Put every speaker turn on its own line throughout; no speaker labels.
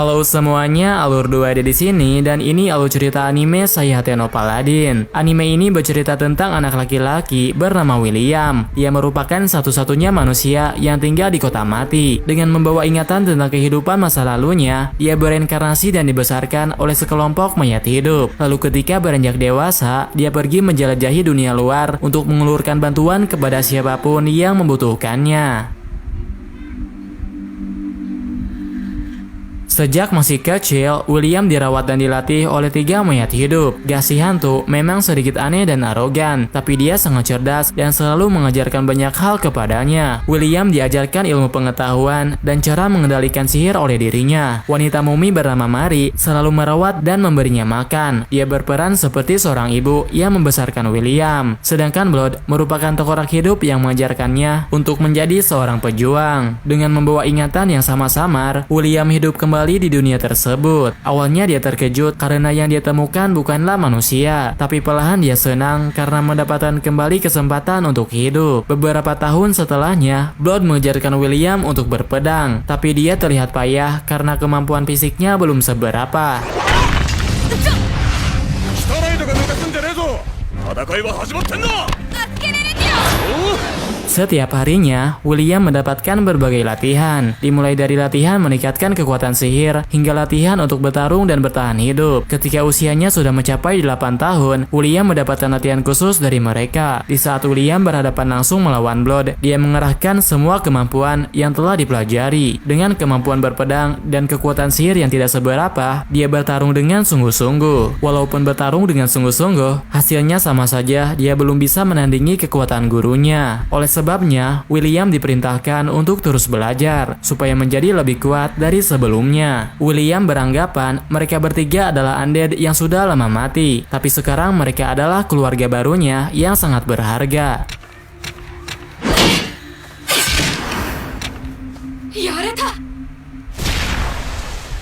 Halo semuanya, Alur 2 ada di sini dan ini alur cerita anime Sayate no Paladin. Anime ini bercerita tentang anak laki-laki bernama William. Dia merupakan satu-satunya manusia yang tinggal di kota mati. Dengan membawa ingatan tentang kehidupan masa lalunya, dia bereinkarnasi dan dibesarkan oleh sekelompok mayat hidup. Lalu ketika beranjak dewasa, dia pergi menjelajahi dunia luar untuk mengulurkan bantuan kepada siapapun yang membutuhkannya. Sejak masih kecil, William dirawat dan dilatih oleh 3 mayat hidup. Gas si hantu memang sedikit aneh dan arogan, tapi dia sangat cerdas dan selalu mengajarkan banyak hal kepadanya. William diajarkan ilmu pengetahuan dan cara mengendalikan sihir oleh dirinya. Wanita mumi bernama Mari selalu merawat dan memberinya makan. Dia berperan seperti seorang ibu yang membesarkan William. Sedangkan Blood merupakan tengkorak hidup yang mengajarkannya untuk menjadi seorang pejuang. Dengan membawa ingatan yang sama samar, William hidup kembali di dunia tersebut. Awalnya dia terkejut karena yang dia temukan bukanlah manusia, tapi perlahan dia senang karena mendapatkan kembali kesempatan untuk hidup. Beberapa tahun setelahnya, Blood mengajarkan William untuk berpedang, tapi dia terlihat payah karena kemampuan fisiknya belum seberapa. Setiap harinya, William mendapatkan berbagai latihan, dimulai dari latihan meningkatkan kekuatan sihir, hingga latihan untuk bertarung dan bertahan hidup. Ketika usianya sudah mencapai 8 tahun, William mendapatkan latihan khusus dari mereka. Di saat William berhadapan langsung melawan Blood, dia mengerahkan semua kemampuan yang telah dipelajari. Dengan kemampuan berpedang dan kekuatan sihir yang tidak seberapa, dia bertarung dengan sungguh-sungguh. Walaupun bertarung dengan sungguh-sungguh, hasilnya sama saja, dia belum bisa menandingi kekuatan gurunya. Oleh sebabnya, William diperintahkan untuk terus belajar supaya menjadi lebih kuat dari sebelumnya. William beranggapan mereka bertiga adalah undead yang sudah lama mati, tapi sekarang mereka adalah keluarga barunya yang sangat berharga.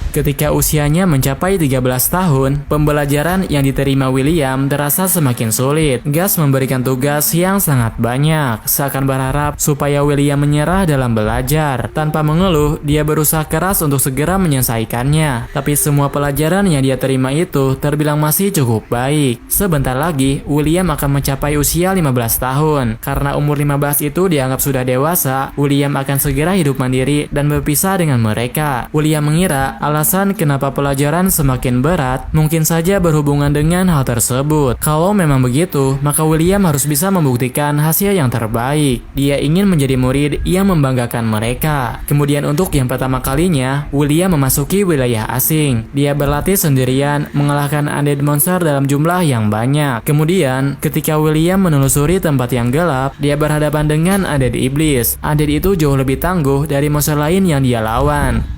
Ketika usianya mencapai 13 tahun, pembelajaran yang diterima William terasa semakin sulit. Gas memberikan tugas yang sangat banyak, seakan berharap supaya William menyerah dalam belajar. Tanpa mengeluh, dia berusaha keras untuk segera menyelesaikannya. Tapi semua pelajaran yang dia terima itu terbilang masih cukup baik. Sebentar lagi, William akan mencapai usia 15 tahun. Karena umur 15 itu dianggap sudah dewasa, William akan segera hidup mandiri dan berpisah dengan mereka. William mengira alasan kenapa pelajaran semakin berat mungkin saja berhubungan dengan hal tersebut. Kalau memang begitu, maka William harus bisa membuktikan hasil yang terbaik. Dia ingin menjadi murid yang membanggakan mereka. Kemudian untuk yang pertama kalinya, William memasuki wilayah asing. Dia berlatih sendirian, mengalahkan undead monster dalam jumlah yang banyak. Kemudian, ketika William menelusuri tempat yang gelap, dia berhadapan dengan undead iblis. Undead itu jauh lebih tangguh dari monster lain yang dia lawan.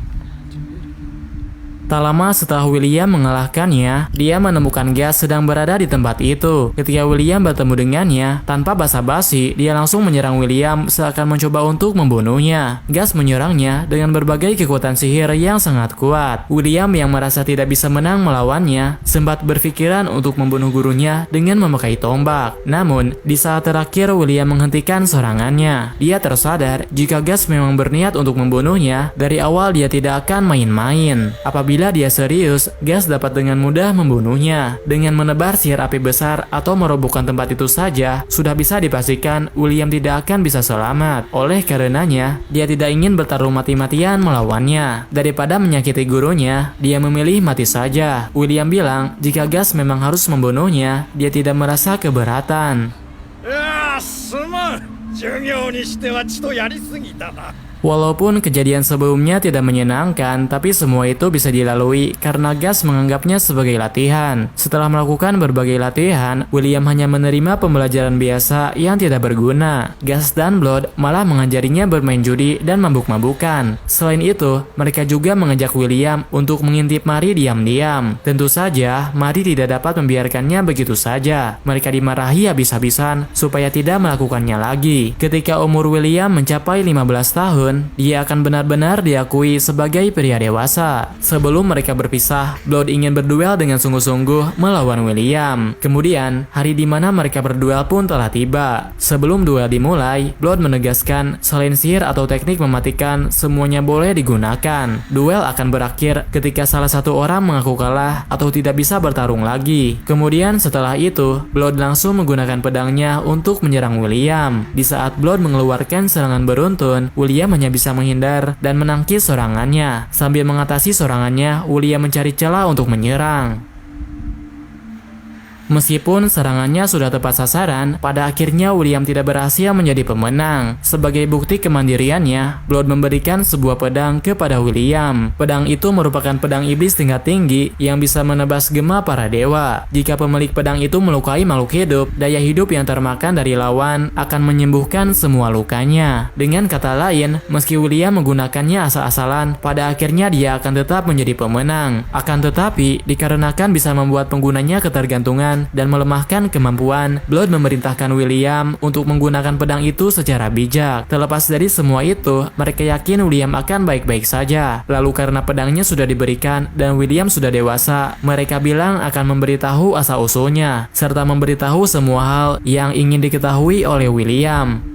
Tak lama setelah William mengalahkannya, dia menemukan Gas sedang berada di tempat itu. Ketika William bertemu dengannya, tanpa basa-basi, dia langsung menyerang William seakan mencoba untuk membunuhnya. Gas menyerangnya dengan berbagai kekuatan sihir yang sangat kuat. William yang merasa tidak bisa menang melawannya, sempat berpikiran untuk membunuh gurunya dengan memakai tombak. Namun, di saat terakhir William menghentikan serangannya. Dia tersadar jika Gas memang berniat untuk membunuhnya, dari awal dia tidak akan main-main. Apabila dia serius, Gas dapat dengan mudah membunuhnya. Dengan menebar sihir api besar atau merobohkan tempat itu saja, sudah bisa dipastikan William tidak akan bisa selamat. Oleh karenanya, dia tidak ingin bertarung mati-matian melawannya. Daripada menyakiti gurunya, dia memilih mati saja. William bilang jika Gas memang harus membunuhnya, dia tidak merasa keberatan. Walaupun kejadian sebelumnya tidak menyenangkan, tapi semua itu bisa dilalui karena Gas menganggapnya sebagai latihan. Setelah melakukan berbagai latihan, William hanya menerima pembelajaran biasa yang tidak berguna. Gas dan Blood malah mengajarinya bermain judi dan mabuk-mabukan. Selain itu, mereka juga mengajak William untuk mengintip Mari diam-diam. Tentu saja, Mari tidak dapat membiarkannya begitu saja. Mereka dimarahi habis-habisan supaya tidak melakukannya lagi. Ketika umur William mencapai 15 tahun, beruntun, dia akan benar-benar diakui sebagai pria dewasa. Sebelum mereka berpisah, Blood ingin berduel dengan sungguh-sungguh melawan William. Kemudian, hari di mana mereka berduel pun telah tiba. Sebelum duel dimulai, Blood menegaskan selain sihir atau teknik mematikan, semuanya boleh digunakan. Duel akan berakhir ketika salah satu orang mengaku kalah atau tidak bisa bertarung lagi. Kemudian setelah itu, Blood langsung menggunakan pedangnya untuk menyerang William. Di saat Blood mengeluarkan serangan beruntun, William hanya bisa menghindar dan menangkis serangannya. Sambil mengatasi serangannya, William mencari celah untuk menyerang. Meskipun serangannya sudah tepat sasaran, pada akhirnya William tidak berhasil menjadi pemenang. Sebagai bukti kemandiriannya, Blood memberikan sebuah pedang kepada William. Pedang itu merupakan pedang iblis tingkat tinggi yang bisa menebas gema para dewa. Jika pemilik pedang itu melukai makhluk hidup, daya hidup yang termakan dari lawan akan menyembuhkan semua lukanya. Dengan kata lain, meski William menggunakannya asal-asalan, pada akhirnya dia akan tetap menjadi pemenang. Akan tetapi, dikarenakan bisa membuat penggunanya ketergantungan dan melemahkan kemampuan, Blood memerintahkan William untuk menggunakan pedang itu secara bijak. Terlepas dari semua itu, mereka yakin William akan baik-baik saja. Lalu karena pedangnya sudah diberikan dan William sudah dewasa, mereka bilang akan memberitahu asal-usulnya, serta memberitahu semua hal yang ingin diketahui oleh William.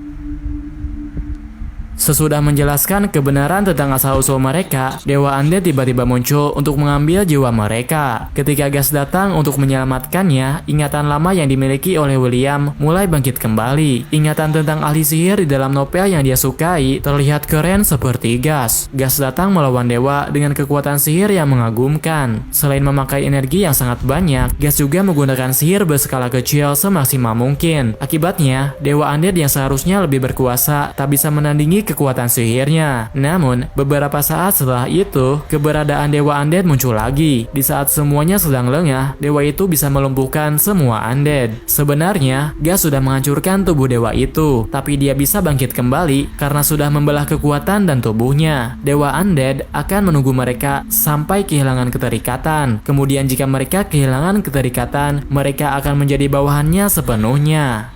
Sesudah menjelaskan kebenaran tentang asal-usul mereka, Dewa Undead tiba-tiba muncul untuk mengambil jiwa mereka. Ketika Gas datang untuk menyelamatkannya, ingatan lama yang dimiliki oleh William mulai bangkit kembali. Ingatan tentang ahli sihir di dalam novel yang dia sukai terlihat keren seperti Gas. Gas datang melawan Dewa dengan kekuatan sihir yang mengagumkan. Selain memakai energi yang sangat banyak, Gas juga menggunakan sihir berskala kecil semaksimal mungkin. Akibatnya, Dewa Undead yang seharusnya lebih berkuasa tak bisa menandingi kekuatan sihirnya. Namun, beberapa saat setelah itu, keberadaan Dewa Undead muncul lagi. Di saat semuanya sedang lengah, Dewa itu bisa melumpuhkan semua Undead. Sebenarnya, Gas sudah menghancurkan tubuh Dewa itu, tapi dia bisa bangkit kembali karena sudah membelah kekuatan dan tubuhnya. Dewa Undead akan menunggu mereka sampai kehilangan keterikatan. Kemudian jika mereka kehilangan keterikatan, mereka akan menjadi bawahannya sepenuhnya.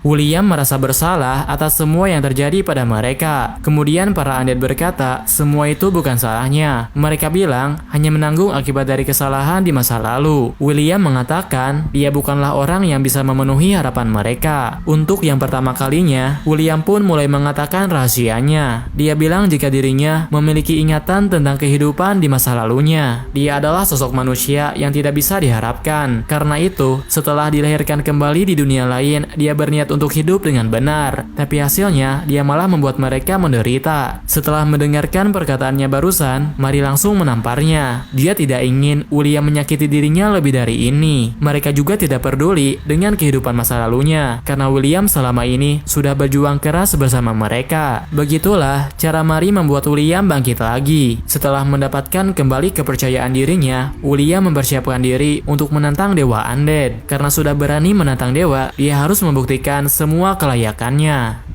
William merasa bersalah atas semua yang terjadi pada mereka. Kemudian para Undead berkata, semua itu bukan salahnya. Mereka bilang hanya menanggung akibat dari kesalahan di masa lalu. William mengatakan dia bukanlah orang yang bisa memenuhi harapan mereka. Untuk yang pertama kalinya, William pun mulai mengatakan rahasianya. Dia bilang jika dirinya memiliki ingatan tentang kehidupan di masa lalunya. Dia adalah sosok manusia yang tidak bisa diharapkan. Karena itu, setelah dilahirkan kembali di dunia lain, dia berniat untuk hidup dengan benar, tapi hasilnya dia malah membuat mereka menderita. Setelah mendengarkan perkataannya barusan, Mary langsung menamparnya. Dia tidak ingin William menyakiti dirinya lebih dari ini. Mereka juga tidak peduli dengan kehidupan masa lalunya, karena William selama ini sudah berjuang keras bersama mereka. Begitulah cara Mary membuat William bangkit lagi. Setelah mendapatkan kembali kepercayaan dirinya, William mempersiapkan diri untuk menantang Dewa Undead. Karena sudah berani menantang Dewa, dia harus membuktikan semua kelayakannya.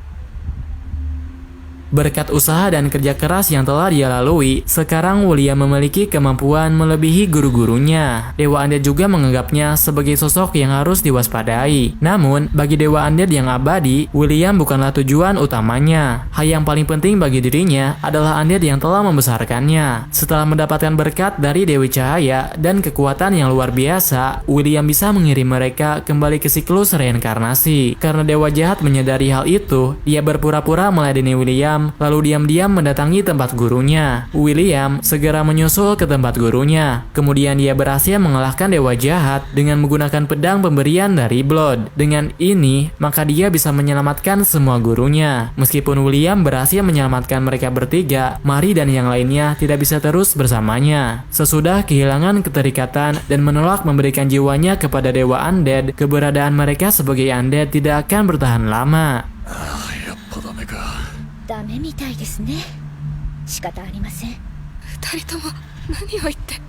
Berkat usaha dan kerja keras yang telah dia lalui, sekarang William memiliki kemampuan melebihi guru-gurunya. Dewa Undead juga menganggapnya sebagai sosok yang harus diwaspadai. Namun, bagi Dewa Undead yang abadi, William bukanlah tujuan utamanya. Hal yang paling penting bagi dirinya adalah Undead yang telah membesarkannya. Setelah mendapatkan berkat dari Dewi Cahaya dan kekuatan yang luar biasa, William bisa mengirim mereka kembali ke siklus reinkarnasi. Karena Dewa Jahat menyadari hal itu, dia berpura-pura meladeni William lalu diam-diam mendatangi tempat gurunya. William segera menyusul ke tempat gurunya. Kemudian dia berhasil mengalahkan Dewa Jahat dengan menggunakan pedang pemberian dari Blood. Dengan ini, maka dia bisa menyelamatkan semua gurunya. Meskipun William berhasil menyelamatkan mereka bertiga, Mary dan yang lainnya tidak bisa terus bersamanya. Sesudah kehilangan keterikatan dan menolak memberikan jiwanya kepada Dewa Undead, keberadaan mereka sebagai Undead tidak akan bertahan lama.
ダメみたいですね。仕方ありません。二人とも何を言って。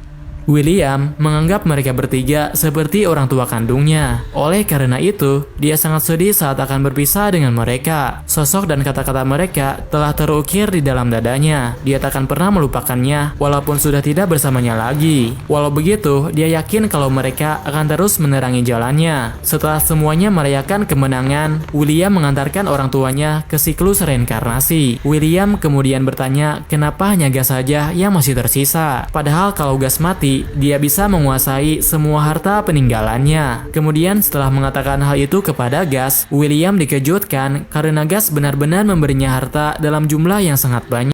William menganggap mereka bertiga seperti orang tua kandungnya. Oleh karena itu, dia sangat sedih saat akan berpisah dengan mereka. Sosok dan kata-kata mereka telah terukir di dalam dadanya. Dia tak akan pernah melupakannya, walaupun sudah tidak bersamanya lagi. Walau begitu, dia yakin kalau mereka akan terus menerangi jalannya. Setelah semuanya merayakan kemenangan, William mengantarkan orang tuanya ke siklus reinkarnasi. William kemudian bertanya kenapa hanya Gas saja yang masih tersisa. Padahal kalau Gas mati, dia bisa menguasai semua harta peninggalannya. Kemudian setelah mengatakan hal itu kepada Gas, William dikejutkan karena Gas benar-benar memberinya harta dalam jumlah yang sangat banyak.